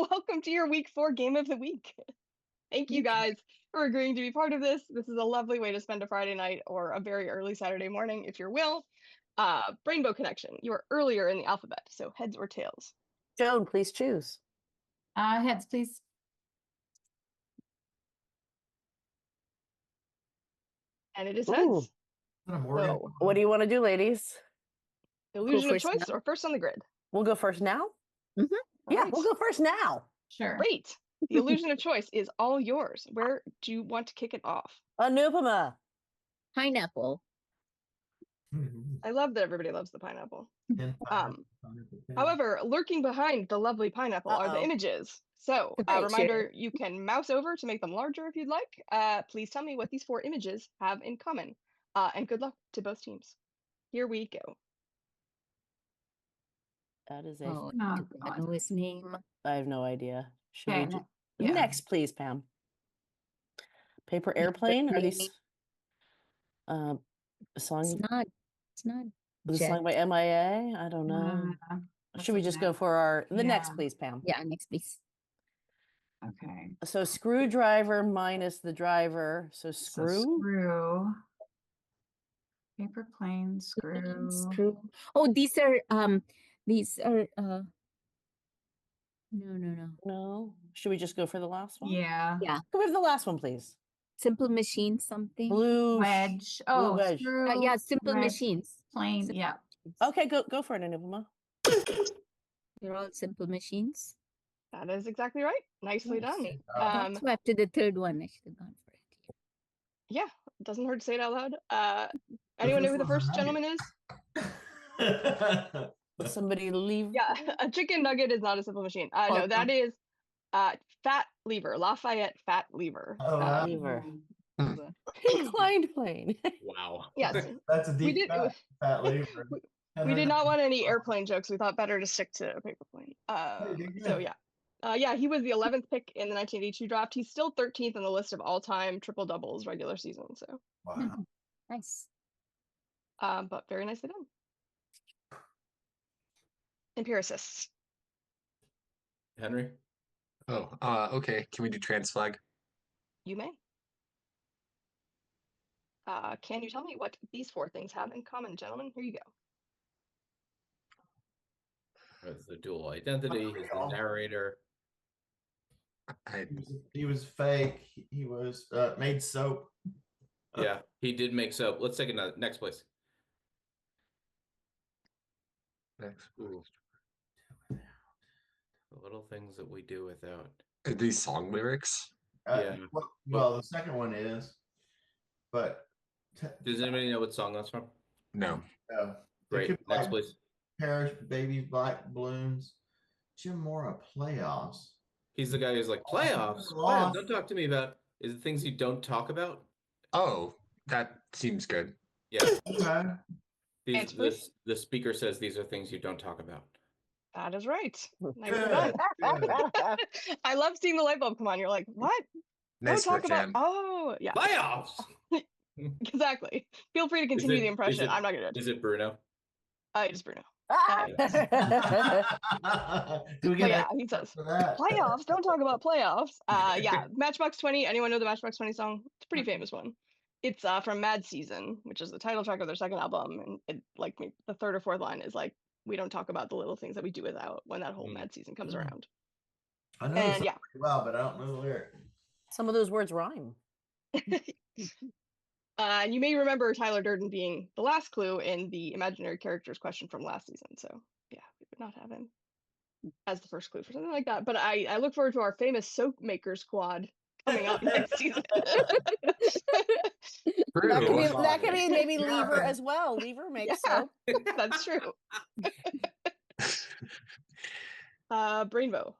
Welcome to your week 4 game of the week. Thank you guys for agreeing to be part of this. This is a lovely way to spend a Friday night or a very early Saturday morning, if you will. Brainbow connection. You are earlier in the alphabet, so heads or tails. Joan, please choose. Heads, please. And it is Ooh. heads. So, What do you want to do, ladies? Illusion of first choice now. or first on the grid? We'll go first now? Mhm. Yeah, Right. we'll go first now. Sure. Great. The illusion of choice is all yours. Where do you want to kick it off? Anupama. Pineapple. I love that everybody loves the pineapple. and However, lurking behind the lovely pineapple are the Uh-oh. images. So, Right, sure. reminder, you can mouse over to make them larger if you'd like. Please tell me what these 4 images have in common. And good luck to both teams. Here we go. That is Oh, Oh, do I know his name? I have no idea. Should Okay, we yeah. next, please, Pam? Paper airplane? Are these a It's song? not. It's not. The Jet. song by MIA? I don't know. That's Should we a just mess. go for the next, Yeah. please, Pam? Yeah, next please. Okay. So screwdriver minus the driver. So So screw. screw. Paper plane, screw. Screw. Oh, these are no. No. Should we just go for the last one? Yeah. Yeah. Go for the last one, please. Simple machine something. Blue. Wedge. blue Oh, wedge. screw. Yeah, simple wedge, machines. Plane. Simple Yeah. machines. Okay, go for it, Anupama. They're all simple machines. That is exactly right. Nicely done. Okay. So after the third one, I should have gone for it. Yeah, it doesn't hurt to say it out loud. Anyone know who the first gentleman is? Somebody leave. Yeah, a chicken nugget is not a simple machine. No, Pawson. that is Fat Lever, Lafayette Fat Lever. wow. Lever. Over. Inclined plane. Wow. Yes, That's a we deep did. fat lever. We did not want any airplane jokes. We thought better to stick to a paper plane. So yeah. Yeah, he was the 11th pick in the 1982 draft. He's still 13th on the list of all-time triple doubles regular season. So, Wow. Nice. but very nicely done. Empiricists. Henry? Oh, okay. Can we do trans flag? You may. Can you tell me what these 4 things have in common, gentlemen? Here you go. It's the dual identity, he's the narrator. I He was fake. He was made soap. Yeah, he did make soap. Let's take another next place. next. Ooh. The little things that we do without. Are these song lyrics? Yeah. Well, the second one is, but Does anybody know what song that's from? No. it Great. could be Next, like please. Parish Babies, Black Balloons, Jim Mora playoffs. He's the guy who's like, playoffs? Lost. Don't talk to me about. Is it things you don't talk about? Oh, that seems good. Yeah. Okay. Answer, please. The speaker says these are things you don't talk about. That is right. Nicely Good. done. Good. I love seeing the light bulb come on. You're like, what? Nice Don't work, talk about. Jan. Oh, yeah. Playoffs. Exactly. Feel free to continue it- the impression. is it- I'm not gonna. Is it Bruno? It's Bruno. Do we But get yeah, an he says for that? playoffs. Don't talk about playoffs. Yeah, Matchbox 20. Anyone know the Matchbox 20 song? It's a pretty famous one. It's from Mad Season, which is the title track of their second album, and it the 3rd or 4th line is like, we don't talk about the little things that we do without when that whole Mad Season comes around. I know And the song yeah. pretty well, but I don't know the lyric. Some of those words rhyme. And you may remember Tyler Durden being the last clue in the imaginary characters question from last season. So yeah, we would not have him as the first clue for something like that. But I look forward to our famous soap maker squad coming up next season. True. That could be maybe Yeah. lever as well. Lever makes Yeah. soap. That's true. Brainbow.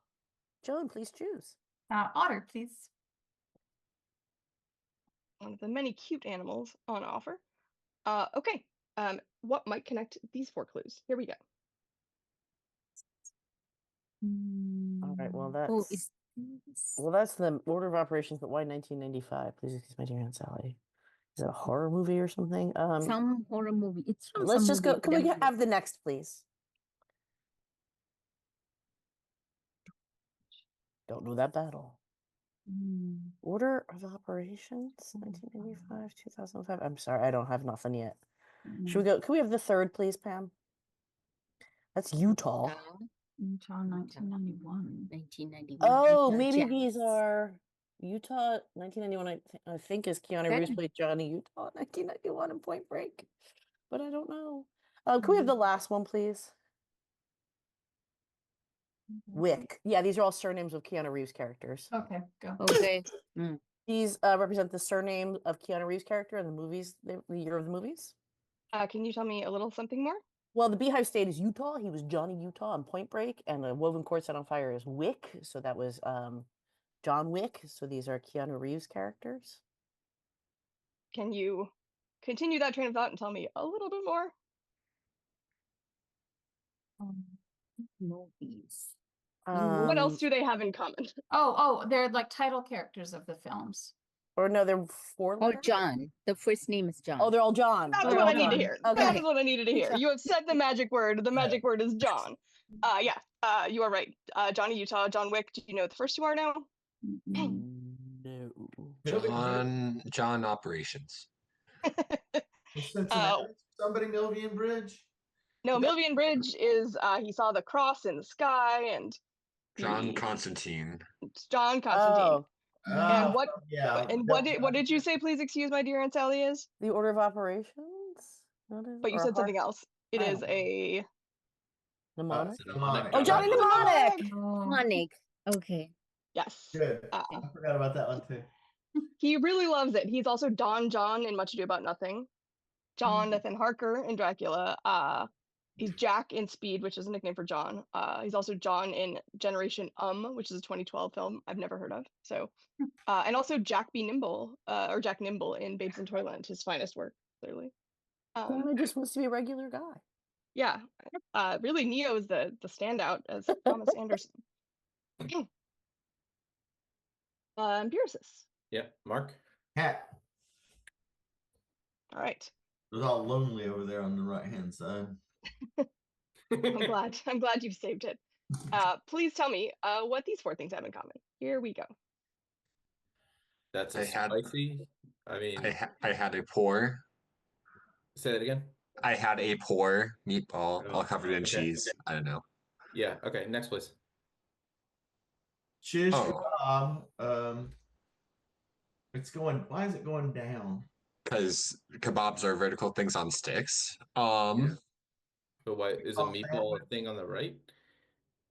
Joan, please choose. Otter, please. One of the many cute animals on offer. Okay. What might connect these 4 clues? Here we go. All right. Well, Oh, that's is this? that's the order of operations. But why 1995? Please excuse my dear Aunt Sally. Is it a horror movie or something? Some horror movie. It's from Let's some just go. movie, Can we but I'm- have the next, please? Don't know that battle. Mm. Order of Operations, 1995, 2005. I'm sorry, I don't have nothing yet. Should we go? Can we have the third, please, Pam? That's Utah. Utah, 1991. 1991. Oh, Utah maybe Jazz. these are Utah 1991. I think is Keanu Reeves Okay. played Johnny Utah 1991 in Point Break, but I don't know. Can we have the last one, please? Wick. Yeah, these are all surnames of Keanu Reeves characters. Okay, go. Okay. These represent the surname of Keanu Reeves' character in the movies, the year of the movies. Can you tell me a little something more? Well, the Beehive State is Utah. He was Johnny Utah on Point Break, and the Woven Cord Set on Fire is Wick. So that was John Wick. So these are Keanu Reeves characters. Can you continue that train of thought and tell me a little bit more? Movies. What else do they have in common? Oh, they're like title characters of the films. Or no, they're four Oh, letters? John. The first name is John. Oh, they're all John. That's They're what all I need to John. hear. Okay. That is what I needed to hear. John. You have said the magic word. The magic word is John. Yeah, you are right. Johnny Utah, John Wick. Do you know what the first two are now? Mm. No. John Operations. Was Cincinnati somebody Milvian Bridge? No, Milvian Bridge is he saw the cross in the sky, and John he- Constantine. it's John Constantine. Oh, And what? Yeah. And what did you say? Please excuse my dear Aunt Sally is. the Order of Operations? What is, But you or said something Har- else. It I is don't know. a Mnemonic? Mnemonic. Oh, Johnny Mnemonic! Oh. Mnemonic. Okay. yes. Good. Uh, I forgot about that one too. He really loves it. He's also Don John in Much Ado About Nothing. Jonathan Harker in Dracula. He's Jack in Speed, which is a nickname for John. He's also John in Generation which is a 2012 film I've never heard of. So, and also Jack B. Nimble, or Jack Nimble in Babes in Toyland, his finest work, clearly. Keanu just wants to be a regular guy. Yeah, really, Neo is the standout as Thomas Anderson. Empiricists. Yeah, Mark. Hat. All right. It was all lonely over there on the right hand side. I'm glad you've saved it. Please tell me what these four things have in common. Here we go. That's I a had- spicy. I mean, I had a pour. say that again. I had a pour meatball, Oh, all covered in okay. cheese. I don't know. Yeah. Okay. Next, please. Shish Oh. kebab. It's going. Why is it going down? Because kebabs are vertical things on sticks. But why is a Oh, meatball a thing on the right?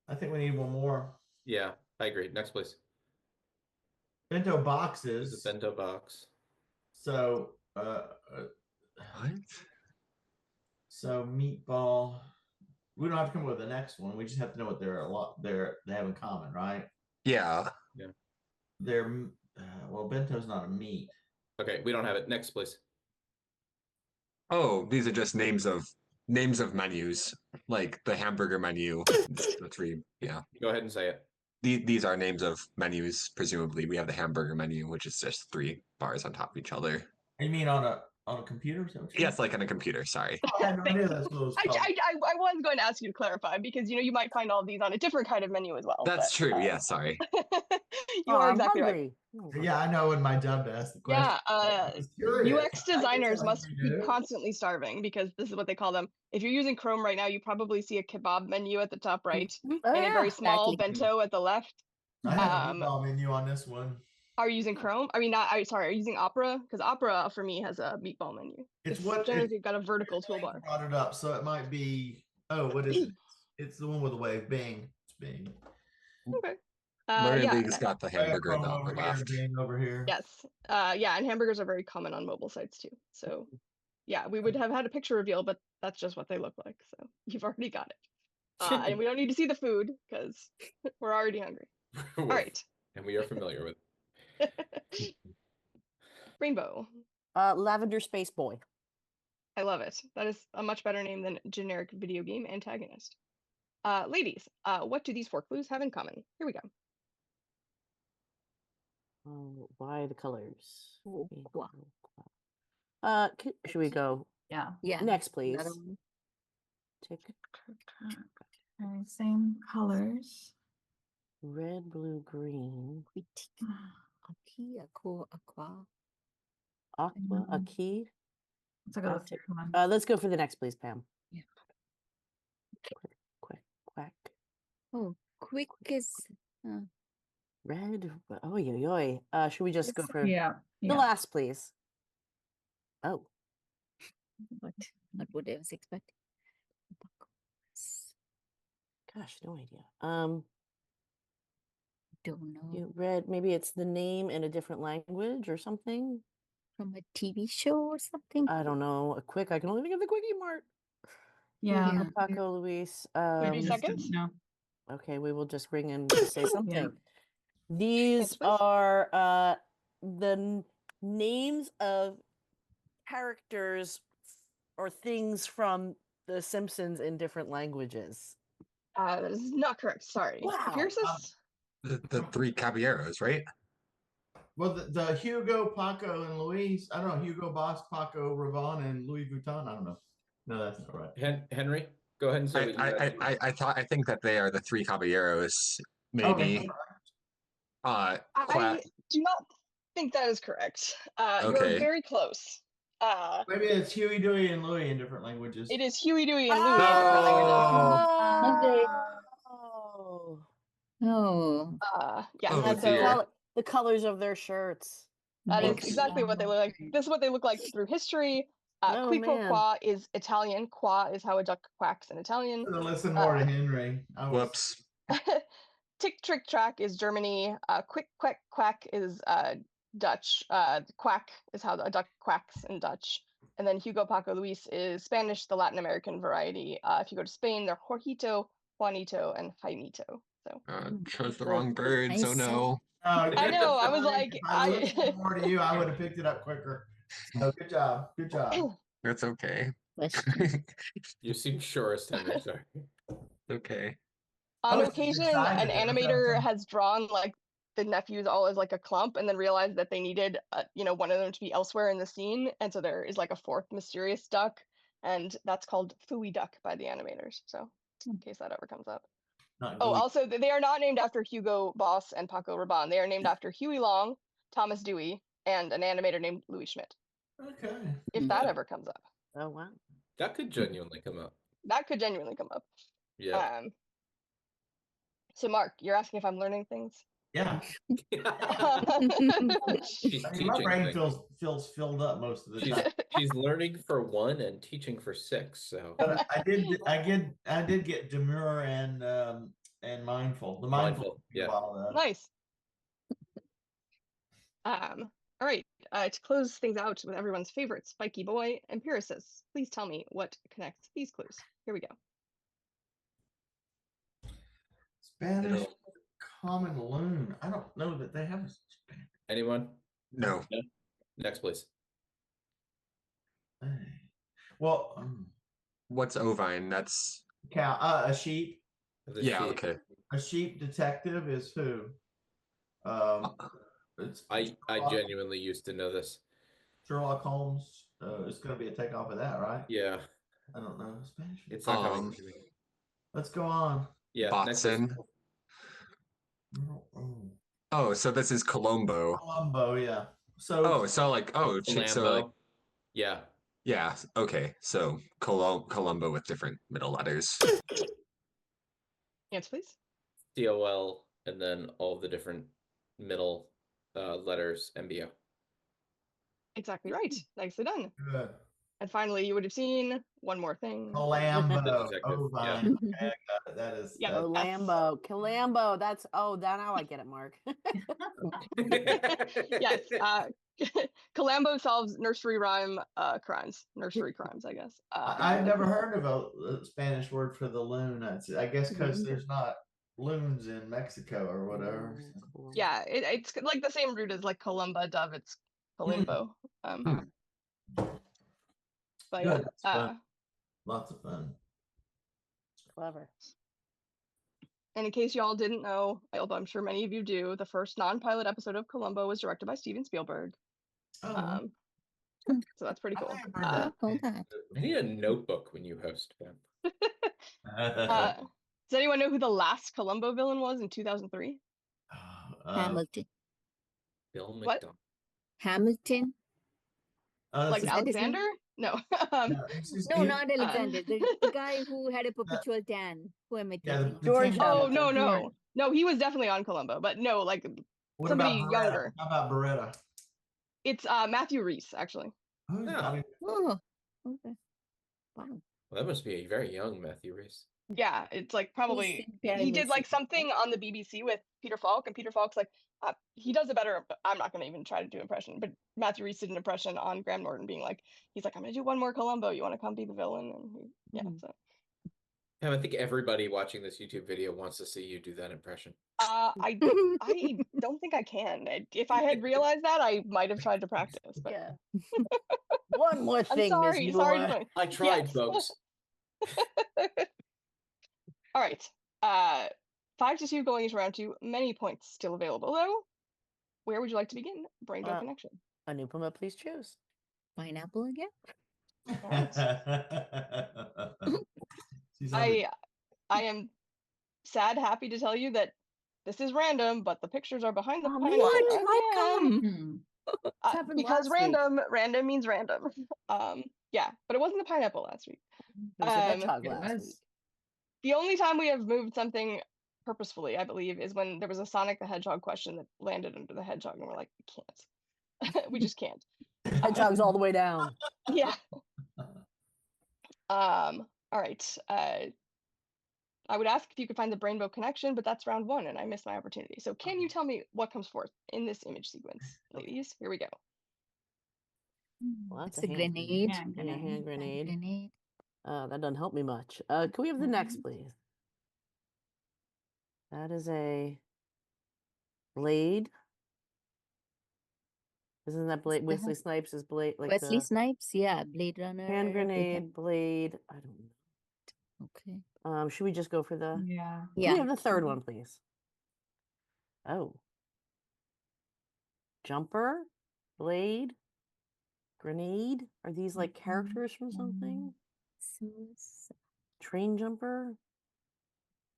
I think we need one more. Yeah, I agree. Next, please. Bento It's boxes. a bento box. So What? so meatball. We don't have to come up with the next one. We just have to know what they have in common, right? Yeah. They're well, bento's not a meat. Okay, we don't have it. Next, please. Oh, these are just names of menus, like the hamburger menu. The three. Yeah. Go ahead and say it. These are names of menus. Presumably, we have the hamburger menu, which is just 3 bars on top of each other. You mean on a computer? Is that what you Yes, like on a computer. Sorry. mean? I had no idea that's what it was I called. was going to ask you to clarify because you might find all of these on a different kind of menu as well. That's but, true. Yeah. Sorry. you are I'm exactly right. hungry. Yeah, I know. In my job to ask the question. Yeah, I was curious. UX designers I must think be you do. constantly starving because this is what they call them. If you're using Chrome right now, you probably see a kebab menu at the top right Oh, and a yeah. very small Exactly. bento at the left. I have a um, meatball menu on this one. Are you using Chrome? I mean, are you using Opera? Because Opera for me has a meatball menu. It's what generally got a vertical toolbar. brought it up, so it might be. Oh, what is it? It's the one with the wave. Bing. It's Bing. Okay. Murray Yeah. League's got the I have hamburger on Chrome the over upper here, left. Bing over here. Yes. Yeah, and hamburgers are very common on mobile sites too. So yeah, we would have had a picture reveal, but that's just what they look like. So you've already got it. And we don't need to see the food because we're already hungry. All right. And we are familiar with. Rainbow. Lavender Space Boy. I love it. That is a much better name than generic video game antagonist. Ladies, what do these 4 clues have in common? Here we go. Why the colors? Oh, wow. Should we go Yeah. Yeah. next, please? Another one. Tick. Okay, same colors. Red, blue, green. Aki, Aqua, Aqua. Aqua, a key. Let's go to the Optic. third one. Let's go for the next, please, Pam. Yeah. Quick, quack. Oh, quick is. Red. Oh, yo. Should we just go Let's- for Yeah. the last, please? Oh, What? Not what I was expecting. gosh, no idea. Don't know. You read, maybe it's the name in a different language or something. From a TV show or something. I don't know. A quick. I can only think of the quickie mart. Yeah. Yeah. Paco, Luis. 30 seconds? No. Okay, we will just ring in to say something. Yeah. These please. are the names of characters or things from The Simpsons in different languages. That is not correct. Sorry. Wow. Empiricists? The three caballeros, right? Well, the Hugo, Paco, and Luis. I don't know. Hugo Boss, Paco Rabanne, and Louis Vuitton. I don't know. No, that's not right. Henry, go ahead and say what you got. I think that they are the three caballeros, maybe. Okay. I do not think that is correct. You're Okay. very close. Maybe it's Huey, Dewey, and Louie in different languages. It is Huey, Dewey, and Louie in different languages. Oh. Oh. Yeah. Oh, and dear. so The colors of their shirts. that is Oops. exactly what they look like. This is what they look like through history. Oh, Qui pro man. qua is Italian. Qua is how a duck quacks in Italian. Should have listened more to Henry. Whoops. Tick, trick, track is Germany. Quick, quack, quack is Dutch. Quack is how a duck quacks in Dutch. And then Hugo, Paco, Luis is Spanish, the Latin American variety. If you go to Spain, they're Jorgito, Juanito, and Jaimito. So Chose the wrong birds. Oh no. I know. I was like, if I listened more to you, I would have picked it up quicker. So good job. Good job. That's okay. Question. You seem surest, Henry. Sorry. Okay. on I was occasion, excited an that I animator felt has drawn like the nephews all as like a clump, and then realized that they needed, one of them to be elsewhere in the scene, and so there is like a fourth mysterious duck, and that's called Fooey Duck by the animators. So in case that ever comes up. not Oh, gooey. also they are not named after Hugo Boss and Paco Rabanne. They are named after Huey Long, Thomas Dewey, and an animator named Louis Schmidt. Okay. If that ever comes up, Oh, wow. That could genuinely come up. that could genuinely come up. Yeah. So Mark, you're asking if I'm learning things. Yeah. She's I mean, my teaching brain things. feels filled up most of the She's, time. she's learning for 1 and teaching for 6. So But I did get demure and mindful. The mindful. Mindful, yeah. Nice. All right. To close things out with everyone's favorite spiky boy, Empiricists, please tell me what connects these clues. Here we go. Spanish It'll- common loon. I don't know that they have a Spanish. anyone? No. Next, please. Well, What's ovine? That's cow. A sheep. The yeah. sheep. Okay. A sheep detective is who? It's I genuinely used to know this. Sherlock Holmes. It's going to be a takeoff of that, right? Yeah. I don't know Spanish. It's not coming. Let's go on. Yeah. next is- Botson. Oh, so this is Colombo. Colombo, yeah. So Oh, so like so like Lambo. Yeah. yeah. Okay, so Colombo with different middle letters. Answer, please. COL, and then all the different middle letters, MBO. Exactly right. Nicely done. good. And finally, you would have seen one more thing. Colombo. detective, Oh, yeah. fine. Okay, I got it. That is. Yeah. that- Oh, Lambo. Calambo. That's, now I get it, Mark. Yes. Colombo solves nursery rhyme crimes. Nursery crimes, I guess. I've never heard of a Spanish word for the loon. I guess because there's not loons in Mexico or whatever. so. Yeah, it's like the same root as like Columba, dove. It's Colombo. But Good, yeah, it's fun. Lots of fun. Clever. and in case y'all didn't know, although I'm sure many of you do, the first non-pilot episode of Columbo was directed by Steven Spielberg. Oh, So that's pretty I cool. may have heard that. Hold on. I need a notebook when you host, Pam. Uh, Does anyone know who the last Columbo villain was in 2003? Hamilton. Bill What? McDonald. Hamilton? Like Is that his name? Alexander? No. No, not Alexander. The guy who had a perpetual tan. Who am I Yeah, thinking? George Oh, Hamilton. no, no. George. No, he was definitely on Columbo, but no, like What somebody about Beretta? younger. How about Beretta? It's Matthew Reese, actually. Oh, Yeah. I mean, Oh, okay. Wow. Well, that must be a very young Matthew Reese. Yeah, it's like probably in he did like Pyramid something on the BBC with Peter Falk, and Peter Falk's like he does a better. I'm not gonna even try to do impression, but Matthew Reese did an impression on Graham Norton, being like, he's like, I'm gonna do one more Columbo. You want to come be the villain? And yeah, so Yeah, I think everybody watching this YouTube video wants to see you do that impression. I don't think I can. If I had realized that, I might have tried to practice. But Yeah. One more I'm thing, sorry. Miss Sorry. Mueller. I tried, Yes. folks. All right. 5-2 going into round 2. Many points still available though. Where would you like to begin? Brainbow connection. Anupama, please choose. Pineapple again? She's on the- I am sad, happy to tell you that this is random, but the pictures are behind the Oh, pineapple. What? again. How come? Hmm. happened Because last week. random means random. Yeah, but it wasn't the pineapple last week. There was a hedgehog It last was. week. The only time we have moved something purposefully, I believe, is when there was a Sonic the Hedgehog question that landed under the hedgehog, and we're like, we can't. We just can't. Hedgehog's all the way down. Yeah. All right. I would ask if you could find the Brainbow connection, but that's round 1, and I missed my opportunity. So can you tell me what comes forth in this image sequence, ladies? Here we go. Well, that's It's a a hand grenade. Hand Yeah, hand grenade. Grenade. That doesn't help me much. Can we have the next, Mhm. please? That is a blade. Isn't that blade? that- Wesley Snipes is blade, like Wesley the Snipes? Yeah, Blade Runner. hand they grenade, blade. I don't know. Okay. Should we just go for the? Yeah. Can Yeah. we have the third one, please? Oh. Jumper, blade, grenade. Are these like characters from something? So it's Train jumper,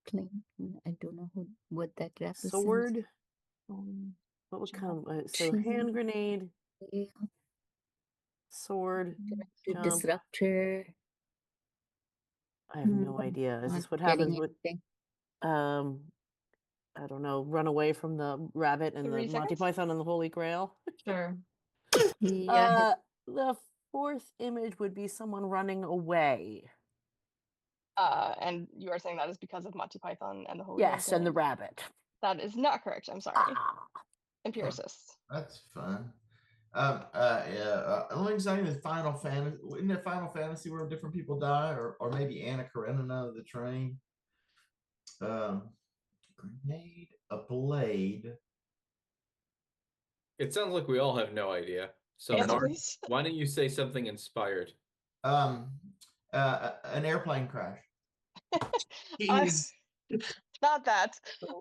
plane. I don't know what that represents. sword. Um, What would Jump, come? So hand tree. grenade, yeah, sword, interactive jump. disruptor. I have no idea. Is Not this what getting happens with anything. I don't know, run away from the rabbit and the 3 Monty seconds? Python and the Holy Grail? Sure. Yeah. The fourth image would be someone running away. And you are saying that is because of Monty Python and the Holy Grail Yes, and the thing? rabbit. That is not correct. I'm sorry. Ah, Empiricists. That's fun. Yeah. Only saying is Final Fantasy. Isn't it Final Fantasy where different people die, or maybe Anna Karenina, the train? Grenade, a blade. It sounds like we all have no idea. So, Answer, Mark, please. why don't you say something inspired? An airplane crash. jeez. Not that.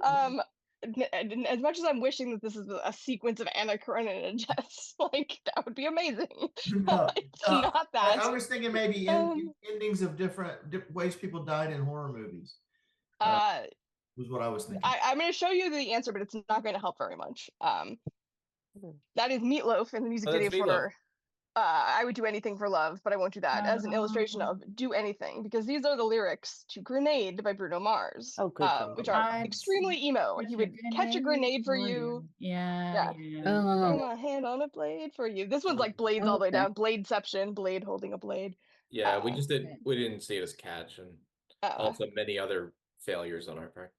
As much as I'm wishing that this is a sequence of Anna Karenina deaths, like that would be amazing. No, It's not that. I was thinking maybe endings of different ways people died in horror movies. Was what I was thinking. I'm going to show you the answer, but it's not going to help very much. That is Meatloaf in the music Oh, video that's Meatloaf. for I Would Do Anything for Love, but I won't do that as an illustration of Do Anything, because these are the lyrics to Grenade by Bruno Mars, Oh, good, good, which good. are I've extremely emo. And he would catch a grenade for you. Yeah. Oh, Put my hand on a blade for you. This one's like blades all the way Okay. down. Bladeception, blade holding a blade. Yeah, we Uh, just we didn't see it as catch, and also many other failures on our part.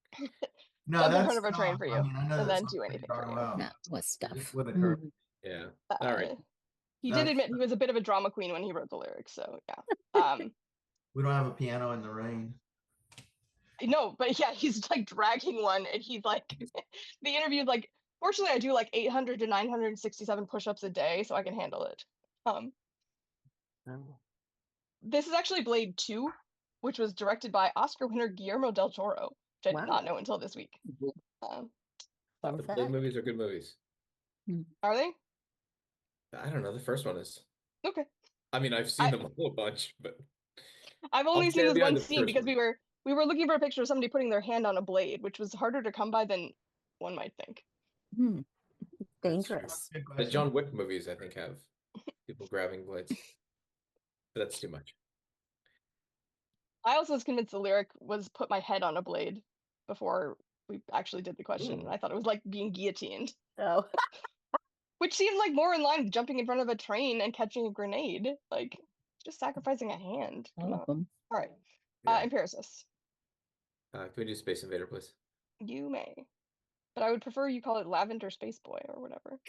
No, Jump in that's front of a train tough. for I you, mean, I know and that's then not do pretty anything for darn you. well. that was This tough. wouldn't occur. Mm. Yeah. All right. He did admit he was a bit of a drama queen when he wrote the lyrics, so yeah. We don't have a piano in the rain. No, but yeah, he's like dragging one, and he's like, the interview is like, fortunately, I do like 800 to 967 push-ups a day, so I can handle it. Oh. This is actually Blade 2, which was directed by Oscar winner Guillermo del Toro, which I did Wow. not know until this week. Fun The fact. movies are good movies. Are they? I don't know. The first one is. Okay. I mean, I've seen them a whole bunch, but I've only seen stand this behind one the scene first because one. We were looking for a picture of somebody putting their hand on a blade, which was harder to come by than one might think. Dangerous. Good The question. John Wick movies, I think, have people grabbing blades. But that's too much. I also was convinced the lyric was "put my head on a blade" before we actually did the question, and I thought it was like being guillotined, Oh, which seemed like more in line with jumping in front of a train and catching a grenade, like just sacrificing a hand. Come All on. of them. All right, Yeah. Empiricists, Can we do Space Invader, please? you may, but I would prefer you call it Lavender Space Boy or whatever.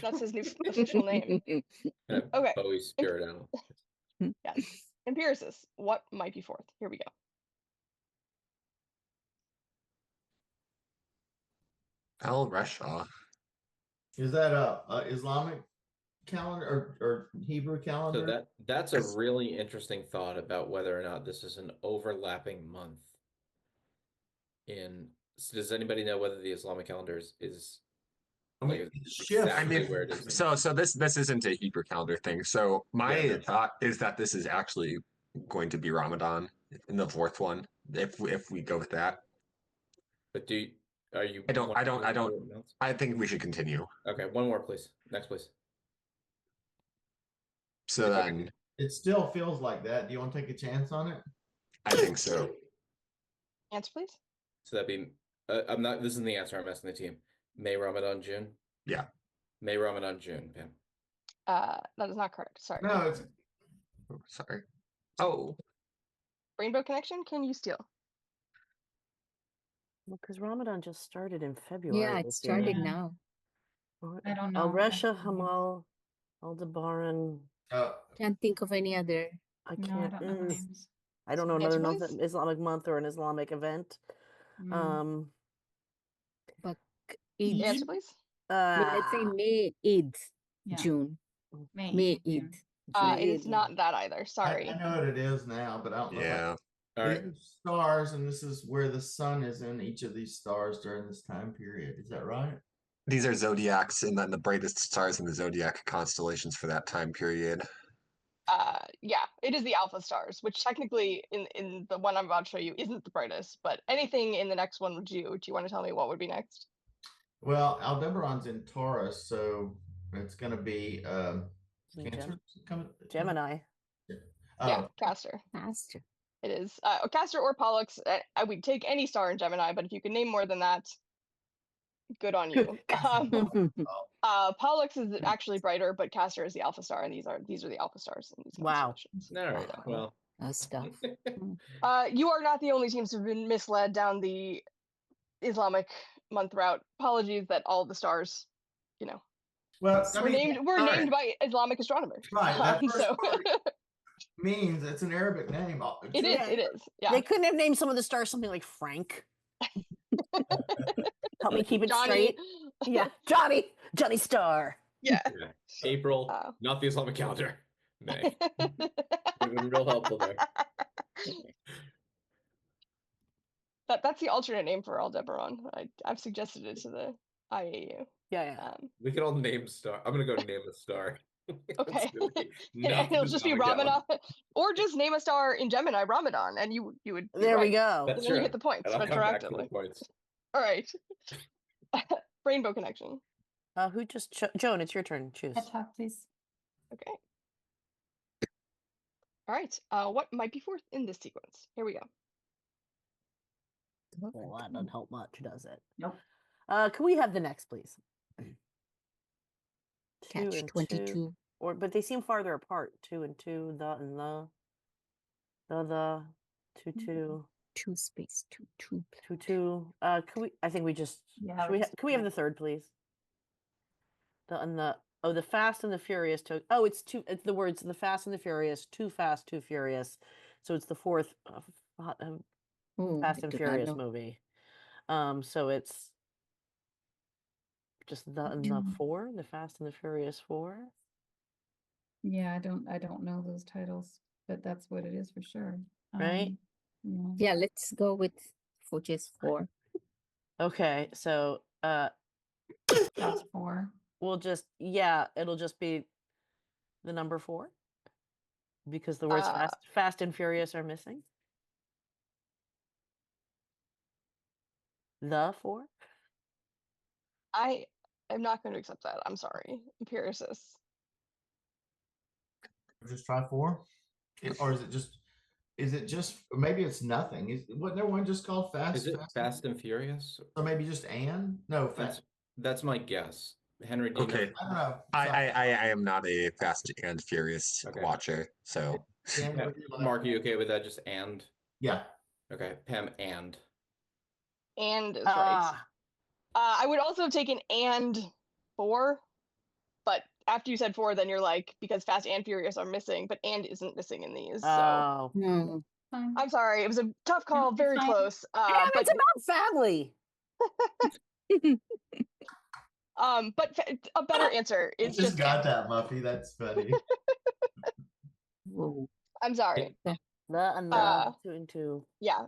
That's his new official name. Kind of Okay. Bowie spirit animal. Yes. Empiricists, what might be fourth? Here we go. Al-Rasha. Is that a Islamic calendar or Hebrew So calendar? that's a really interesting thought about whether or not this is an overlapping month. So does anybody know whether the Islamic calendar is I mean, like it shifts. I mean, where it is? so this isn't a Hebrew calendar thing. So my Yeah. thought is that this is actually going to be Ramadan in the fourth one, if we go with that. But are you? I don't. wanting I think we should continue. Okay, one more, please. Next, please. So then, It still feels like that. Do you want to take a chance on it? I think so. Answer, please. So that'd be. I'm not. This isn't the answer. I'm asking the team. May, Ramadan, June. Yeah. May, Ramadan, June. Pam. That is not correct. Sorry. No, it's Oh, sorry. Oh, Rainbow Connection, can you steal? well, because Ramadan just started in February. Yeah, it's this year. starting Yeah. now. I don't know. Al-Rasha, I don't know. Hamal, Aldebaran. Can't think of any other. I No, I can't. don't know the names. I don't know Answer, another please. Islamic month or an Islamic event. Mm. Eid. Answer, please. Let's say May Eid, Yeah. June. May May Eid, June. Eid. It is not that either. I Sorry. know what it is now, but I don't know. yeah. All These right. are stars, and this is where the sun is in each of these stars during this time period. Is that right? These are zodiacs, and then the brightest stars in the zodiac constellations for that time period. Yeah, it is the alpha stars, which technically in the one I'm about to show you isn't the brightest, but anything in the next one would you. Do you want to tell me what would be next? Well, Aldebaran's in Taurus, so it's going to be Cancer. Gemini. Yeah, Castor. Faster. It is Castor or Pollux. I would take any star in Gemini, but if you can name more than that, good on you. Pollux is actually brighter, but Castor is the alpha star, and these are the alpha stars in these Wow. constellations. All right. Well. Stuff. You are not the only teams who've been misled down the Islamic month route. Apologies that all of the stars, Well, I were mean, named by Islamic astronomers. right. That first So part means it's an Arabic name. it is. Yeah. It is. Yeah. They couldn't have named some of the stars something like Frank. Help me keep it Johnny. straight. Yeah, Johnny Star. Yeah. April, not the Islamic calendar. May. Would have been real helpful there. That's the alternate name for Aldebaran. I've suggested it to the IAU. Yeah. We can all name star. I'm gonna go name a star. Okay. Not And it'll the just be Islamic calendar. Ramadan, or just name a star in Gemini, Ramadan, and you would. be There we right. go. That's And then you true. get the points And I'll come back to the retroactively. points. All right. Rainbow Connection. Who just Joan? It's your turn. Choose. Head talk, please. Okay. All right. What might be fourth in this sequence? Here we go. Well, that doesn't help much, does it? Nope. Can we have the next, please? Catch 2 and 22. 2, but they seem farther apart. 2 and 2, the and the 2 2 2 space 2 2. 2 2. Can we? I think we just. Yeah. Can we have the third, please? The and the. Oh, the Fast and the Furious. Oh, it's two. It's the words the Fast and the Furious. Too Fast, Too Furious. So it's the fourth Fast and Furious movie. So it's just the and the 4, the Fast and the Furious 4. Yeah, I don't know those titles, but that's what it is for sure. Right? Yeah, let's go with just 4. Okay, so That's 4. we'll just it'll just be the number 4 because the words fast and furious are missing. The 4? I am not going to accept that. I'm sorry. Empiricists. Just try 4? Or is it just maybe it's nothing? Wasn't there one just called Fast? Is it Fast and Furious? Or maybe just and? No, That's my guess. Henry, do you know? Okay. I don't know. I am not a Fast and Furious Okay. watcher, so Dan, Yeah. would you like Mark, that? you okay with that? Just and? Yeah. Okay, Pam, and. And is right. I would also have taken and 4, but after you said 4, then you're like, because Fast and Furious are missing, but and isn't missing in these. So Oh. No. Fine. I'm sorry. It was a tough call. it's Very fine. close. Damn, But it's about family. a better answer I is just just got and. that, Muffy. That's funny. Whoa. I'm sorry. The and the Uh, 2 and 2. Yeah,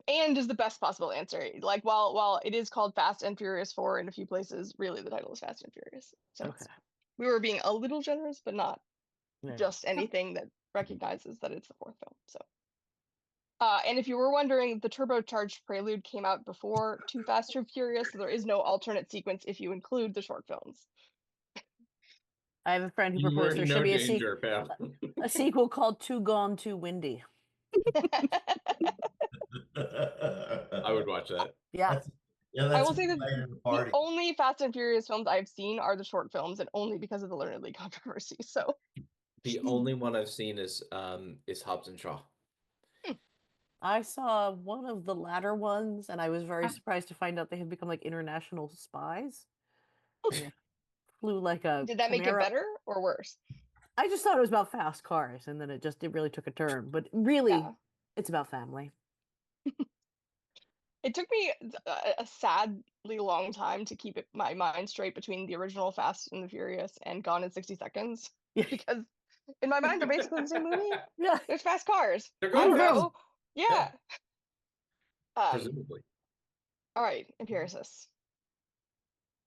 and is the best possible answer. Like while it is called Fast and Furious 4 in a few places, really the title is Fast and Furious. So Okay. we were being a little generous, but not Yeah. just anything that recognizes that it's the 4th film. So and if you were wondering, the turbocharged prelude came out before Too Fast, Too Furious, so there is no alternate sequence if you include the short films. I have a friend who You were proposed there in should no be danger, Pam. a sequel called Too Gone, Too Windy. I would watch that. Yeah. That's I will say that later in the the party. only Fast and Furious films I've seen are the short films, and only because of the Learned League controversy. So The only one I've seen is Hobbs and Shaw. I saw one of the latter ones, and I was very surprised to find out they had become like international spies. They flew like a did that make it Camaro. better or worse? I just thought it was about fast cars, and then it really took a turn. But really, Yeah. it's about family. It took me a sadly long time to keep my mind straight between the original Fast and the Furious and Gone in 60 Seconds, Yeah. because in my mind they're basically the same movie. Yeah. There's fast cars. They're I going don't fast. know. Yeah. Presumably. All right, Empiricists.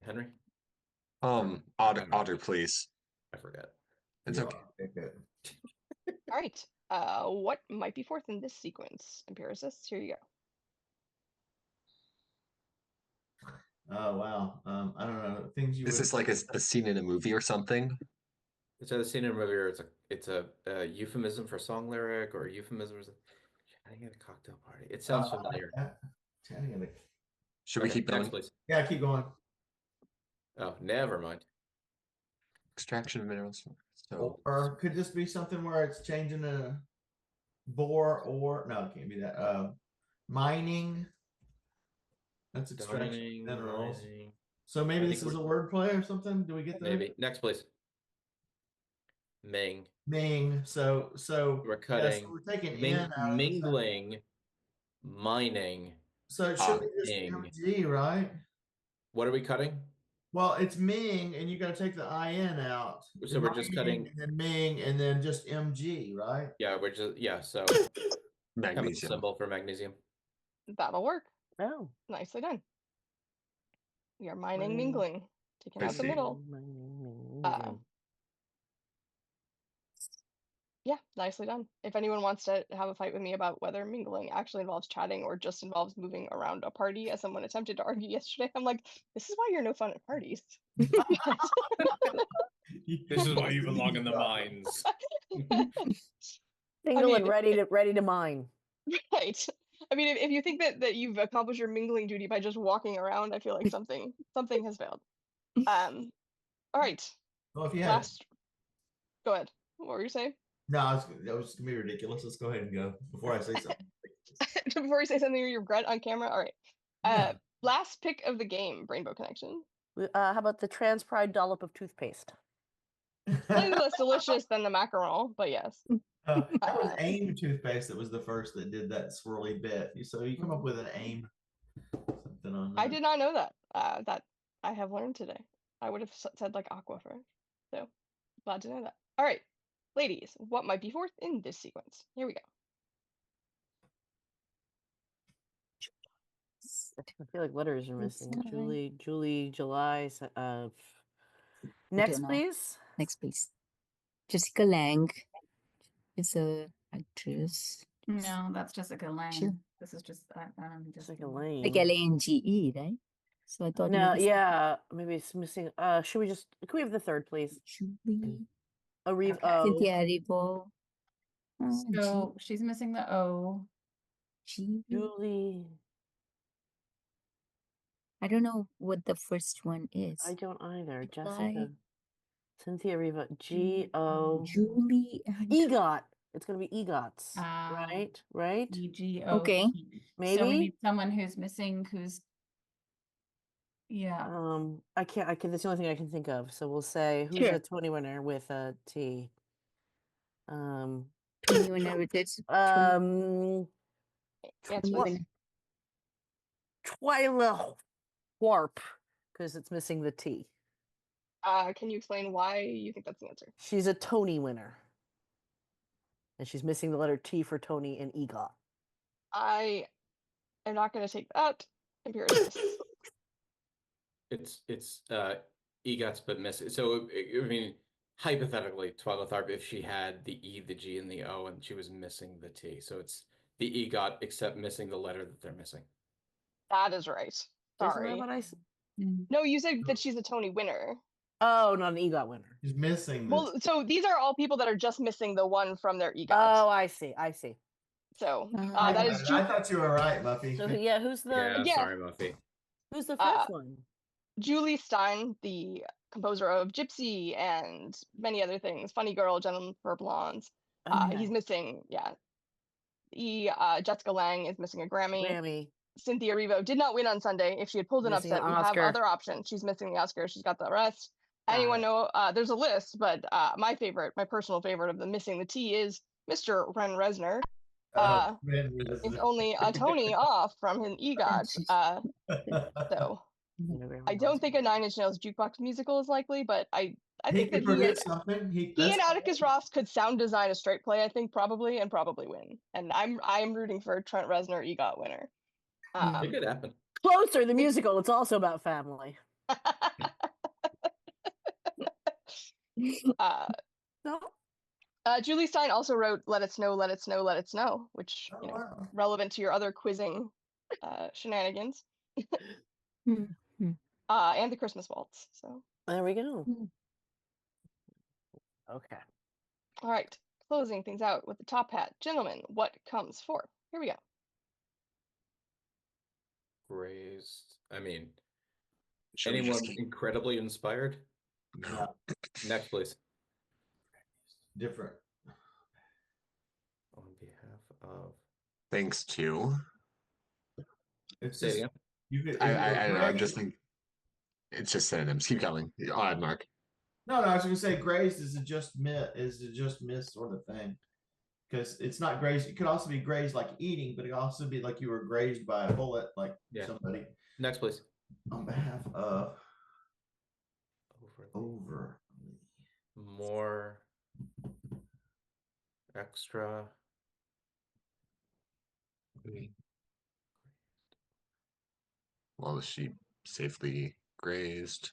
Henry? Otter, please. I forget. It's Yeah, okay. okay. All right. What might be 4th in this sequence? Empiricists, here you go. Oh wow. I don't know things you. Is this like a scene in a movie or something? It's either scene in a movie or it's a euphemism for song lyric or a euphemism for chatting at a cocktail party. It sounds familiar. Chatting in Should we keep next, going? please. Yeah, keep going. Oh, never mind. Extraction of minerals. So Or could this be something where it's changing a bore or no, it can't be that. Mining. That's extraction of minerals. Mining. So maybe I this think is a wordplay or something. Do we get there? Maybe. Next, please. Ming. Ming. So We're yeah, cutting. so we're taking Ming, in out of the- mingling. Mining. So it should be just Ming. MG, right? What are we cutting? Well, it's Ming, and you got to take the IN out. So we're just Mining, cutting- and then Ming, and then just MG, right? Yeah, we're just so chemical magnesium. symbol for magnesium. That'll work. Oh. Nicely done. We are mining, Mining. mingling, taking I out the see. middle. Yeah, nicely done. If anyone wants to have a fight with me about whether mingling actually involves chatting or just involves moving around a party, as someone attempted to argue yesterday, I'm like, this is why you're no fun at parties. This is why you belong in the mines. Single and mean- ready to mine. Right. I mean, if you think that you've accomplished your mingling duty by just walking around, I feel like something has failed. All right. Well, if you had Last. Go ahead. What were you saying? no, that was gonna be ridiculous. Let's go ahead and go before I say something. Before you say something you regret on camera. All right. Yeah. Last pick of the game, Brainbow Connection. How about the trans pride dollop of toothpaste? Slightly less delicious than the macaron, but yes. That was AIM toothpaste that was the first that did that swirly bit. So you come up with an AIM something on that. I did not know that. That I have learned today. I would have said like Aquifer. So glad to know that. All right, ladies, what might be 4th in this sequence? Here we go. I feel like letters are It's missing. not. Julie, July. Next, know. please. Next, please. Jessica Lange is a actress. No, that's Jessica Lange. Sure. This is just just Jessica Lange. Like Lange, right? So I thought No, maybe yeah, maybe it's missing. Should we just? Can we have the third, please? Julie, Arriva. Okay. Oh, Cynthia Erivo. So she's missing the O. Julie. I don't know what the first one is. I don't either. July. Jessica. Cynthia Riva. G-O. Julie and EGOT. It's gonna be EGOTs. Ah. Right? Right? EGO. Okay. So we Maybe? need someone who's missing, who's yeah. I can't that's the only thing I can think of. So we'll say who's Sure. a Tony winner with a T. 21 heritage. Answer Twi- please. Twyla Warp, because it's missing the T. Can you explain why you think that's the answer? She's a Tony winner. And she's missing the letter T for Tony and EGOT. I am not going to take that. Empiricists. It's EGOTs but missing. So I mean, hypothetically, Twyla Tharp, if she had the E, the G, and the O, and she was missing the T, so it's the EGOT except missing the letter that they're missing. That is right. Isn't that Sorry. what I said? No, you said that she's a Tony winner. Oh, not an EGOT winner. He's missing this. Well, so these are all people that are just missing the one from their EGOT. Oh, I see. So I that is I thought you were right, Muffy. So yeah, who's the Yeah, Yeah. sorry, Muffy. who's the first one? Julie Stein, the composer of Gypsy and many other things. Funny Girl, Gentleman for Blondes. Okay. He's missing, Jessica Lange is missing a Grammy. Grammy. Cynthia Erivo did not win on Sunday. If she had pulled an Missing an upset, we have Oscar. other options. She's missing the Oscar. She's got the rest. Got Anyone it. know? There's a list, but my personal favorite of the missing the T is Mr. Ren Reznor. Man, Is only a Tony off from his EGOT. So I don't think a Nine Inch Nails jukebox musical is likely, but I he think that could produce something. he and Atticus Ross could sound design a straight play. I think probably win. And I'm rooting for Trent Reznor EGOT winner. It could happen. Closer, the musical. It's also about family. No? Julie Stein also wrote "Let It Snow, Let It Snow, Let It Snow," which Oh, wow. relevant to your other quizzing shenanigans, Hmm. and the Christmas Waltz. So There we go. Okay. all right, closing things out with the top hat, gentlemen. What comes forth? Here we go. Raised. I mean, Should we anyone just- incredibly inspired? No. Next, please. Different. On behalf of. Thanks to. It's Say it just, again. you could. I don't know. I'm just thinking. It's just synonyms. Keep going. Odd Mark. No, I was gonna say grazed is a just miss sort of thing. Because it's not grazed. It could also be grazed like eating, but it could also be like you were grazed by a bullet, like Yeah. somebody. Next, please. On behalf of Over. over. More. Extra. While the sheep safely grazed.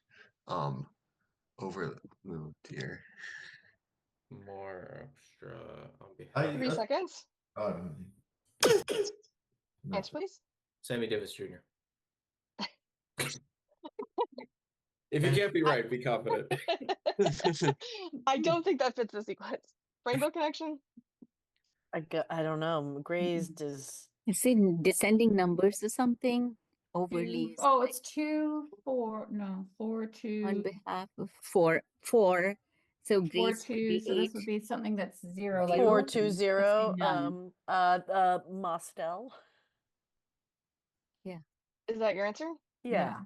Over. Oh dear. More extra on behalf. 3 seconds. No. Answer, please. Sammy Davis Jr. If you can't be right, be confident. I don't think that fits the sequence. Rainbow Connection. I don't know. Grazed is It's in descending numbers or something. Overly. is Oh, like it's 2, 4. No, 4, 2. on behalf of four. So 4, Grace could 2. be So this 8. would be something that's 0. Like 420. none. Mostel. Is that your answer? Yeah.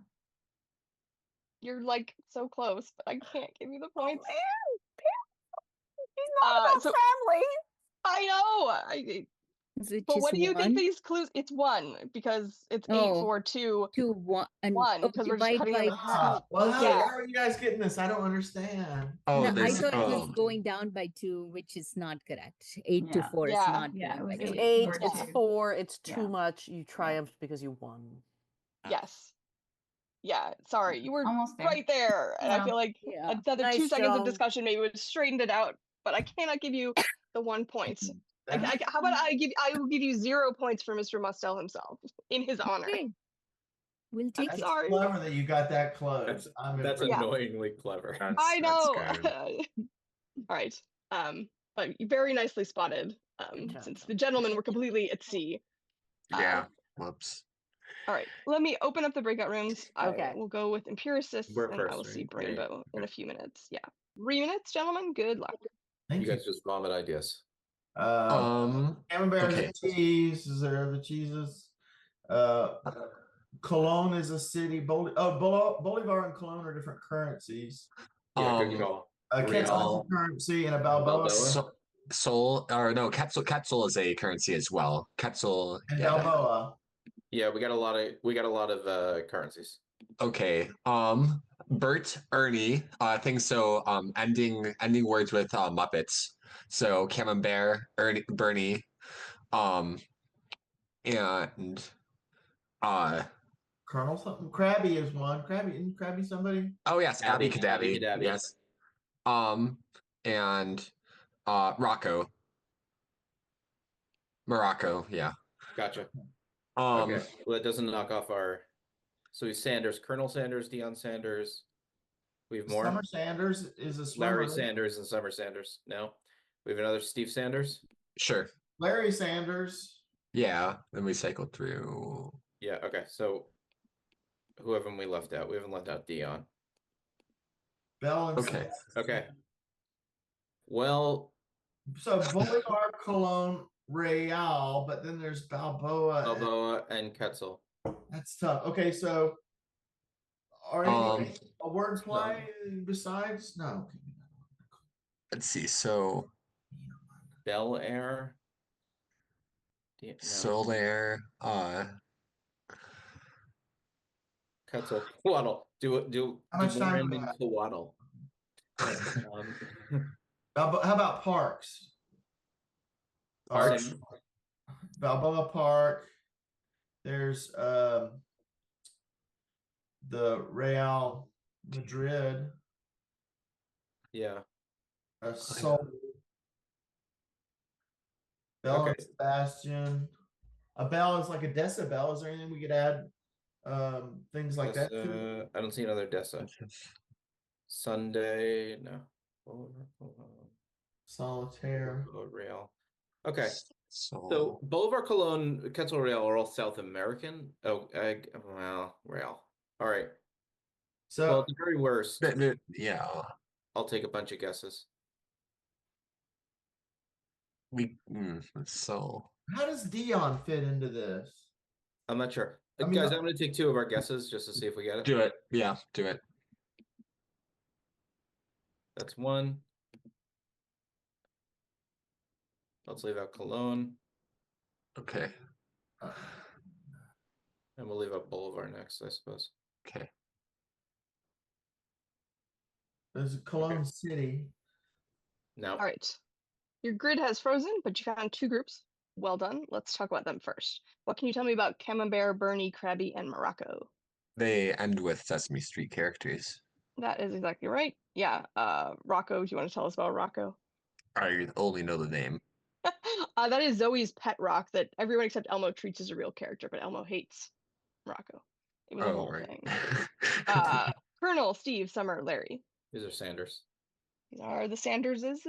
You're like so close, but I can't give you the points. He's not about so- family. I know. Which But is what do you one, think these clues? It's 1 because it's 8, Oh. 4, 2. 2, 1, and 1, oh, 'cause we're just divide cutting by them in half. Wow, Yeah. how are you guys getting this? I don't understand. Oh, No, I there's. thought it Oh. was going down by 2, which is not correct. 8 to Yeah. 4 is Yeah. not Yeah, going it by was It's 2. 8, 4, it's 2. 4, it's too Yeah. much. You triumphed because you won. Yes. Yeah. Sorry, you were Almost there. right there, and I Yeah. feel like Yeah. another 2 Nice, seconds of Joan. discussion maybe would have straightened it out. But I cannot give you the 1 point. How about I will give you 0 points for Mr. Mustel himself in his honor. Okay. We'll take I'm it. sorry. Clever that you got that close. That's I'm that's impressed. annoyingly clever. I know. That's good. All right. But very nicely spotted. Good job, Since John. the gentlemen were completely at sea. Yeah. Whoops. All right. Let me open up the breakout rooms. Okay. I will go with Empiricists, We're and I first, will see right? Yeah, Brainbow in okay. a few minutes. Yeah. 3 minutes, gentlemen. Good luck. Thank You guys just vomit ideas. Camembert Okay. is a cheese. Is there other cheeses? Cologne is a city. Bolivar and Cologne are different currencies. Yeah, good call. Quetzal is a currency and a Balboa. Balboa. Quetzal is a currency as well. Quetzal. And Yeah. Balboa. Yeah, we got a lot of currencies. Okay. Bert, Ernie, things so ending words with Muppets. So Camembert, Ernie, Bernie, and Colonel something. Krabby is one. Isn't Krabby somebody? oh yes, Abby Abby Cadabby. Cadabby. Yes. And Rocco. Marracco, yeah. Gotcha. Um Okay. Well, that doesn't knock off our. So he's Sanders, Colonel Sanders, Deion Sanders. We have more. Summer Sanders is a swimmer. Larry Sanders and Summer Sanders. No, we have another Steve Sanders. sure. Larry Sanders. Yeah. Then we cycled through. Yeah. Okay. So who haven't we left out? We haven't left out Dion. Bell and Okay. Okay. Well, So Bolivar, Cologne, Real, but then there's Balboa. Balboa and Quetzal. That's tough. Okay, so are any a word play besides? No. Let's see. So Bel Air. No. Solaire, Quetzalcoatl. Do How much more time in we got? Coatl. How about parks? Parks? Balboa Park. There's the Real Madrid. Yeah. Sol. Bell Okay. and Sebastian. A bell is like a decibel. Is there anything we could add? Things like that. to? I don't see another Dessa. Sunday, no. Solitaire. Real. Okay. So So Bolivar, Cologne, Quetzal, Real are all South American. Oh, well, Real. All right. So Well, at the very worst, yeah. I'll take a bunch of guesses. So how does Dion fit into this? I'm not sure. I mean, Guys, I'm going to take 2 of our guesses just to see if we get it. do it. Yeah, do it. That's 1. Let's leave out Cologne, Okay. and we'll leave out Bolivar next, I suppose. Okay. There's Cologne City. No. All right. Your grid has frozen, but you found 2 groups. Well done. Let's talk about them first. What can you tell me about Camembert, Bernie, Krabby, and Marracco? They end with Sesame Street characters. That is exactly right. Yeah. Rocco, do you want to tell us about Rocco? I only know the name. That is Zoe's pet rock that everyone except Elmo treats as a real character, but Elmo hates Rocco. It was a whole right. thing. Colonel, Steve, Summer, Larry. These are Sanders. These are the Sanderses.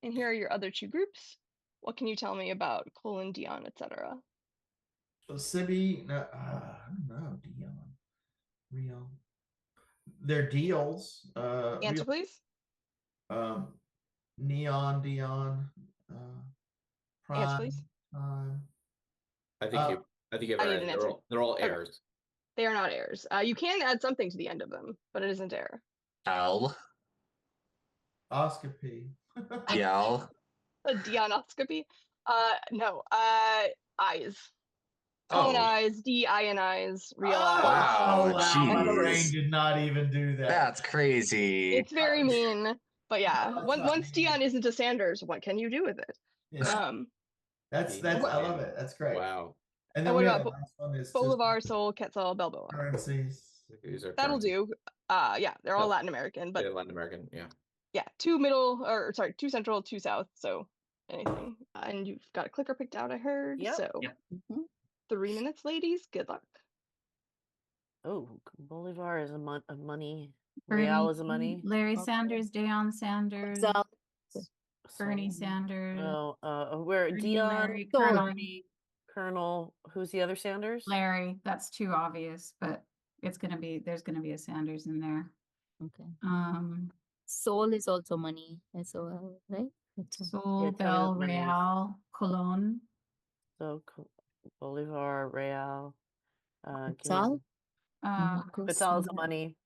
And here are your other 2 groups. What can you tell me about Colin, Dion, etc.? So Sibby, no, I don't know, Dion. Real. They're deals. Answer, please. Neon, Dion. Prime. Answer, please. I think you have I need it. an answer. They're all Okay. heirs. They are not heirs. You can add something to the end of them, but it isn't heir. L. Oscopy. L. A Dionoscopy? No. Eyes. Oh. Colonize, de-ionize, realize. Wow, My jeez. brain did not even do that. That's crazy. It's very mean. But yeah, That's once not mean. Dion isn't a Sanders, what can you do with it? Yeah, that's I love it. That's great. Wow. And And then what we about have the last one is just Bolivar, Sol, Quetzal, Balboa? currencies. These are That'll currency. do. Yeah, they're all No. Latin American, but Yeah, Latin American. Yeah. yeah, 2 middle, or sorry, 2 central, 2 south. So anything. And you've got a clicker picked out, I heard. Yep. So Yep. Mhm. 3 minutes, ladies. Good luck. Oh, Bolivar is a money. Bernie, Real is a money. Larry Okay. Sanders, Deion Sanders, Quetzal, Bernie So- Sanders, No, where Bernie, Dion, Larry, Soul. Colonel, Bernie, Colonel. Who's the other Sanders? Larry. That's too obvious, but there's gonna be a Sanders in there. Okay. Soul is also money. SOL, right? Quetzal. Soul, Yeah, tell me Bell, what money is. Real, Cologne. So Bolivar, Real. Quetzal, Marracco, Quetzal is a Sierra, money.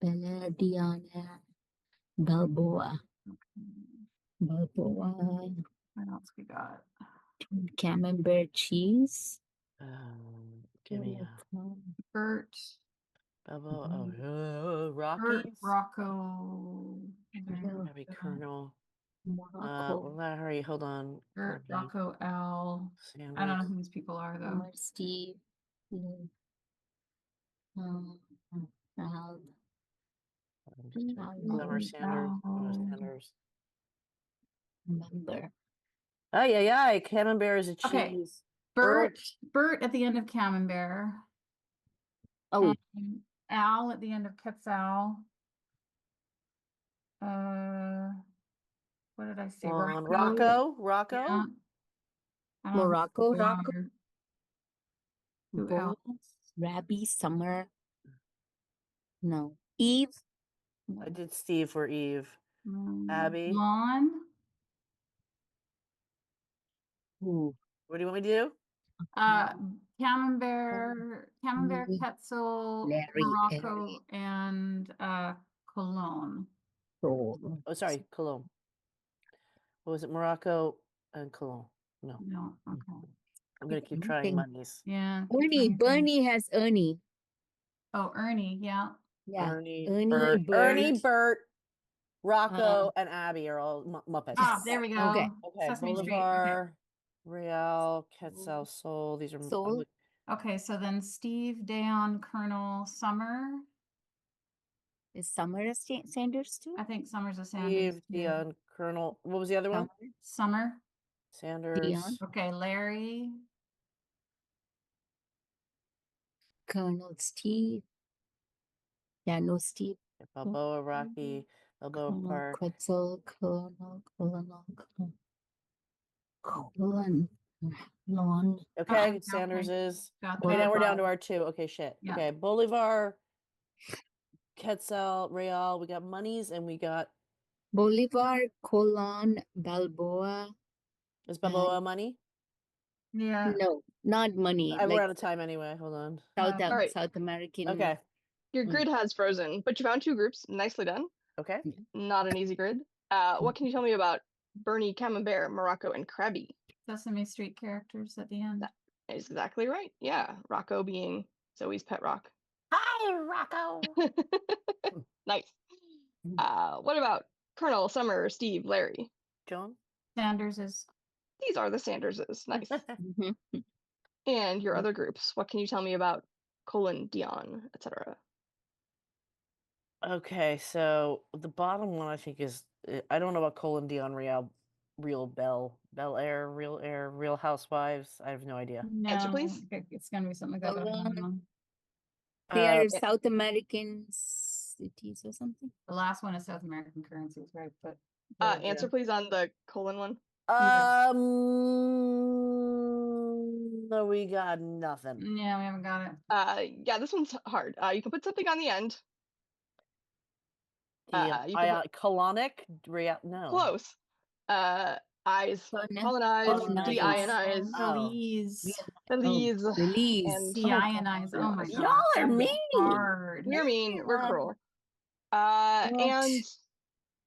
Bella, Diana, Balboa, Balboa, What else we got? Camembert cheese. Give me a Bert, Balboa. Mhm. Oh, Bert, Rockies. Rocco, Maybe Colonel. Morocco, Larry, hold on. Bert, Copy. Rocco, Al. Sanders. I don't know who these people are though. Homer, Steve, Al, Clever Sanders. Al. Sanders. remember. Ay, Camembert is a Okay. cheese. Bert at the end of Camembert. Oh, Al at the end of Quetzal. What did I say? Rocco. Yeah. I don't know who Morocco, they Rocco, are. Who Boaz, else? Rabbi, Summer. No, Eve. I did Steve for Eve. Abby. Lon. Ooh, What do you want me to do? Camembert, Mm. Quetzal, Larry, Morocco, and Cologne. Soul. Oh, sorry, Cologne. What was it? Morocco and Cologne. No, No, okay. I'm gonna keep Nothing. trying monies. Yeah. Ernie, Bernie has Ernie. Oh, Ernie, yeah. Yeah, Ernie, Ernie, Bert, Bert. Rocco, and Abby are all Muppets. Ah, there we go. Okay. Okay, Sesame Street. Bolivar, Real, Quetzal, Soul. These are Soul. Okay, so then Steve, Dayon, Colonel, Summer. Is Summer a Sanders too? I think Summer's a Sanders. Steve, too. Dion, Colonel. What was the other one? Summer. Sanders. Dion. Okay, Larry. Colonel Steve. Yeah, no Steve. Balboa, Rocky, Balboa Colonel Park. Quetzal, Colonel. Lon. Okay, okay. Sanders is. Got Okay, now that. we're down to our two. Okay, shit. Yeah. Okay, Bolivar, Quetzal, Real. We got monies and we got. Bolivar, Colon, Balboa. Is Balboa money? Yeah. No, not money. We're Like out of time anyway. Hold on. South, All right. South American. Okay. Your grid has frozen, but you found 2 groups. Nicely done. Okay. Not an easy grid. What can you tell me about Bernie, Camembert, Morocco, and Krabby? Sesame Street characters at the end. That is exactly right. Yeah, Rocco being Zoe's pet rock. Hi, Rocco. Nice. What about Colonel, Summer, Steve, Larry? Joan. Sanders is These are the Sanderses. Nice. Mhm. And your other groups. What can you tell me about Colin, Dion, etc.? Okay, so the bottom one I think is I don't know about Colin Dion Real Bel Air, Real Housewives. I have no idea. Answer, no. please. It's gonna be something like that. But I don't know. They are Uh, South American cities or something. The last one is South American currencies, right? But Answer, please, on the Colin one. No, we got nothing. yeah, we haven't got it. Yeah, this one's hard. You can put something on the end. The You can colonic no. close. Eyes. Colonize, Colonize. deionize, Belize. Belize, Belize. and Deionize. Oh my god. Y'all are that's mean. Hard. we're mean. We're cruel. And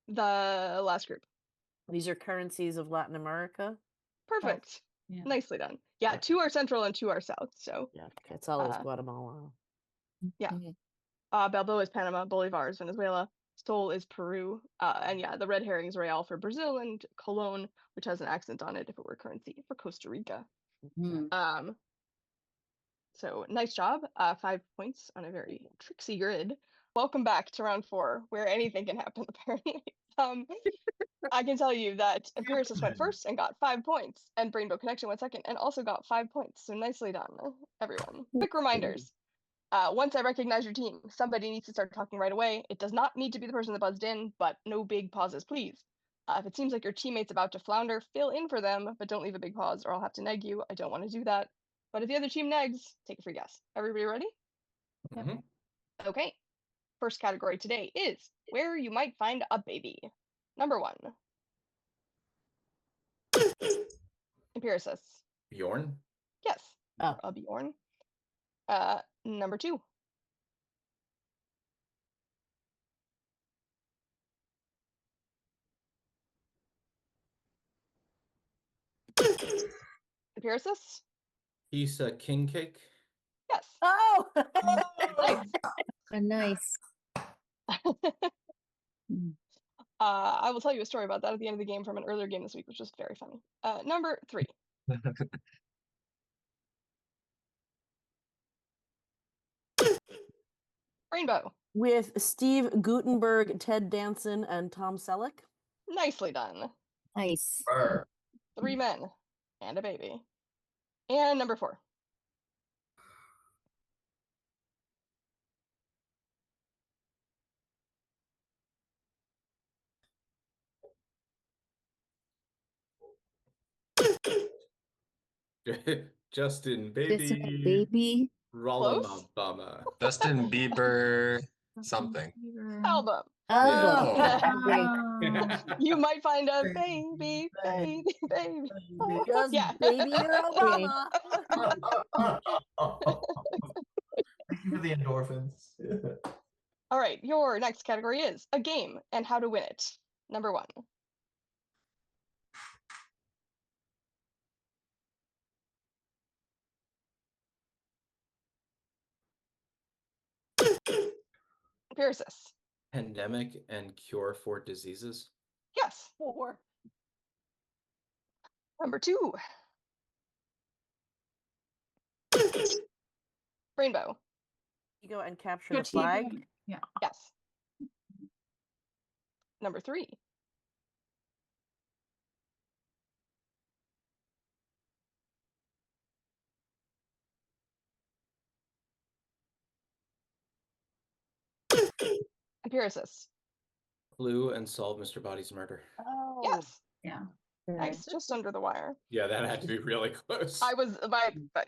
the last group. These are currencies of Latin America. Perfect. Yeah. Nicely done. Yeah, 2 are central and 2 are south. So Yeah, Quetzal is Guatemala. yeah. Okay. Balboa is Panama, Bolivar is Venezuela, Sol is Peru, and yeah, the red herring is Real for Brazil, and Colon, which has an accent on it if it were currency, for Costa Rica. Hmm. So nice job. 5 points on a very tricksy grid. Welcome back to round 4, where anything can happen apparently. I can tell you that Empiricists went first and got 5 points, and Brainbow Connection went second and also got 5 points. So nicely done, everyone. Quick reminders. Once I recognize your team, somebody needs to start talking right away. It does not need to be the person that buzzed in, but no big pauses, please. If it seems like your teammate's about to flounder, fill in for them, but don't leave a big pause or I'll have to neg you. I don't want to do that. But if the other team negs, take a free guess. Everybody ready? Mhm. Okay. First category today is where you might find a baby. Number 1. Empiricists. Bjorn. Yes. Oh. A Bjorn. Number 2. Empiricists. He's a king cake. Yes. Oh. Nice. I will tell you a story about that at the end of the game from an earlier game this week, which was very funny. Number 3. Rainbow. With Steve Gutenberg, Ted Danson, and Tom Selleck. Nicely done. Nice. 3 men and a baby. And number 4. Justin Just a baby. baby. Rollamabama. Justin Bieber, something. Album. Album. Oh. Great. You might find a baby, baby, baby. Just Yeah. baby Obama. Thank you for the endorphins. All right, your next category is a game and how to win it. Number 1. Empiricists. Pandemic and cure for diseases. Yes. 4. Number 2. Rainbow. You go and capture the Strategic. flag. Yeah. Yes. Number 3. Empiricists. Clue and solve Mr. Body's murder. Oh. Yes. Yeah. Nice. Just under the wire. Yeah, that had to be really close. I was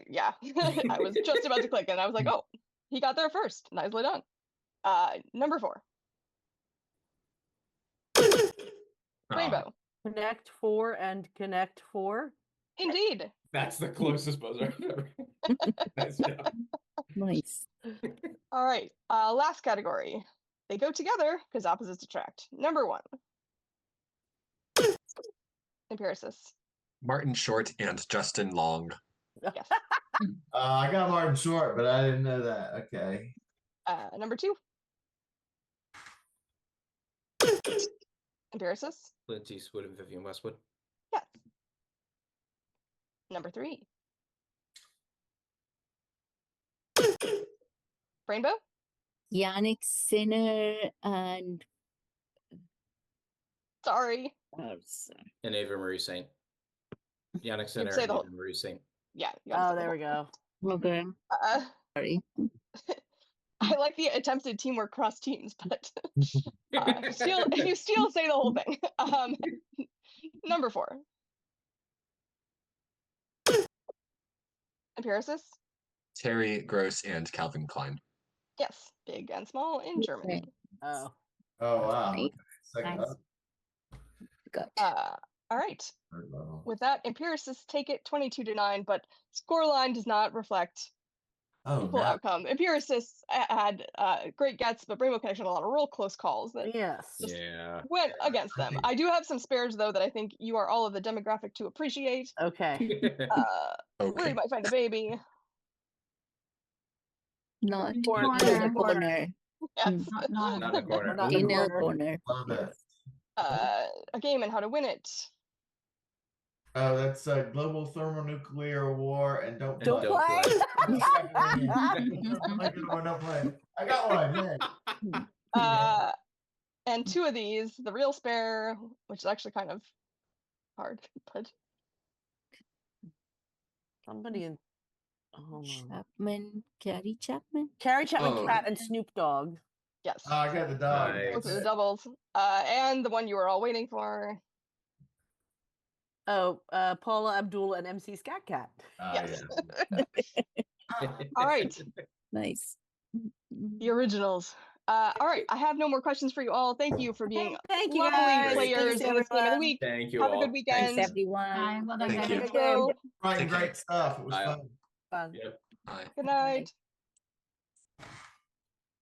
yeah. I was just about to click and I was like, oh, he got there first. Nicely done. Number 4. Rainbow. Connect 4 and connect 4. Indeed. That's the closest buzzer I've ever. Nice job. Nice. All right. Last category. They go together because opposites attract. Number 1. Empiricists. Martin Short and Justin Long. Yes. I got Martin Short, but I didn't know that. Okay. Number 2. Empiricists. Clint Eastwood and Vivian Westwood. Yes. Number 3. Rainbow. Yannick Sinner and Sorry. And Ava Marie Saint. Yannick Sinner say and the Ava whole- Marie Saint. Yeah. Oh, there we go. okay. Sorry. I like the attempted teamwork cross teams, but if you steal, say the whole thing. Number 4. Empiricists. Terry Gross and Calvin Klein. Yes. Big and small in Germany. Oh. Oh wow. Nice. Second Nice. up. Good. All right. Third level. With that, Empiricists take it 22-9, but scoreline does not reflect Oh equal no. outcome. Empiricists had great gets, but Brainbow Connection had a lot of real close calls that Yes. Yeah. went against them. I do have some spares though that I think you are all of the demographic to appreciate. Okay. Where Okay. you might find a baby. Not Corner. in the corner. Yes. Not Not a corner. Not in In the a corner. corner. Love it. A game and how to win it. Oh, that's a global thermonuclear war and don't Don't play. play. Don't play. I got one. Yay. And 2 of these, the real spare, which is actually kind of hard, but Somebody in. Oh no. Chapman, Carrie Chapman. Carrie Chapman, Oh. Cat, and Snoop Dogg. yes, Oh, I got the dog. Nice. both of the Good. doubles. And the one you were all waiting for. Oh, Paula Abdul and MC Scat Cat. Yes. Yeah. All right, Nice. the originals. All right, I have no more questions for you all. Thank you for being Thank you lovely guys. players Thanks, in this game of the everyone. week. Thank you Have all. a good weekend. Thanks, everyone. Hi, well done, Thank guys. you. Gotta go. Writing Take care. great stuff. It was Bye. fun. Fun. Yep. Bye. Good night.